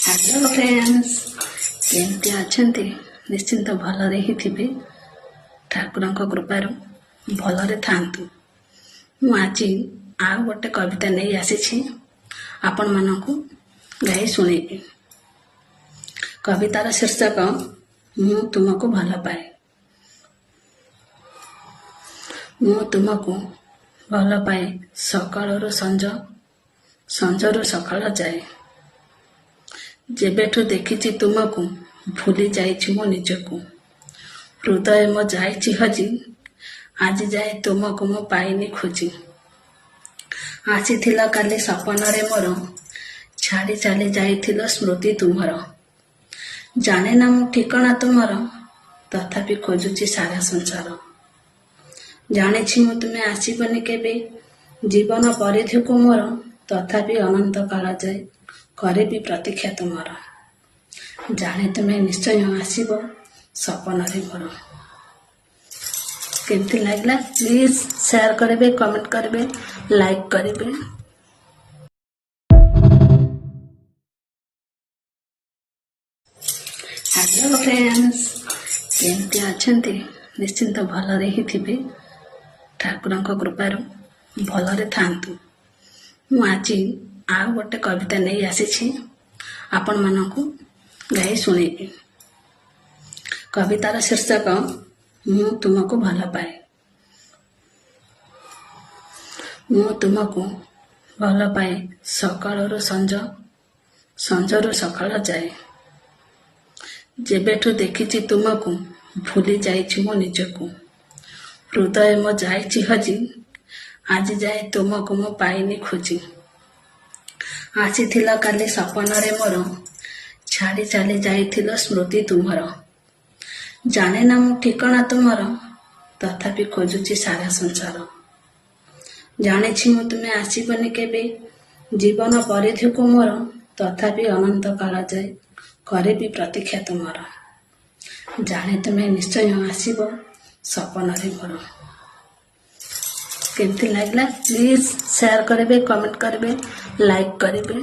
Hello friends, केमती अच्छे निश्चिंत भलरे ही थे। ठाकुर कृपार भलरे थांतु। मु आज आ गोटे कविता नहीं आसी आपण मानकु गाई शुणेबी। कवितार शीर्षक मु तुमको भल पाए। मु तुमको भल पाए सकाळरू संज, संजरू सकाळ जाए। जेबेठु देखिछि तुमको भूली जाइछि मो निजको। हृदय मो जाइछि हजी, आज जाए तुमको मो पाइनि खोजी। आसीथिल काली सपनरे मोर, छाड़ी चली जाइथिल स्मृति तुमर। जाने ना मो ठिकଣା तुमर, तथापि खोजुछि सारा संसार। जानिछि मो तुमे आसीबनि केबे, जीवन परिधिको मोर, तथापि अनंत काल जाए करे भी प्रतीक्षा तुमर। जाने तुम्हें निश्चय आसब सपन मोर। केमती लगला प्लीज शेयर करेंगे, कमेंट करेंगे, लाइक करेंगे। हेलो फ्रेंड्स, केमती अच्छे निश्चिंत भलरे ही थे। ठाकुर कृपार भलरे थांतु। मु आज आ गोटे कविता नहीं आसी आपण मानकु गाई शुणेबी। कवितार शीर्षक मु तुमको भल पाए। मु तुमको भल पाए सकाळरू संज, संजरू सकाळ जाए। जेबेठु देखिछि तुमको भूली जाइछि मो निजको। हृदय मो जाइछि हजी, आज जाए तुमको मो पाइनि खोजी। आसीथिल काली सपनरे मोर, छाड़ी चली जाइथिल स्मृति तुमर। जाने ना मो ठिकଣା तुमर, तथापि खोजुछि सारा संसार। जानिछि मो तुमे आसीबनि केबे, जीवन परिधिको मोर, तथापि अनंत काल जाए करे भी प्रतीक्षा तुमर। जाने तुमे निश्चय आसब सपनरे मोर। केमती लगला प्लीज शेयर करेंगे, कमेंट करेंगे, लाइक करेंगे।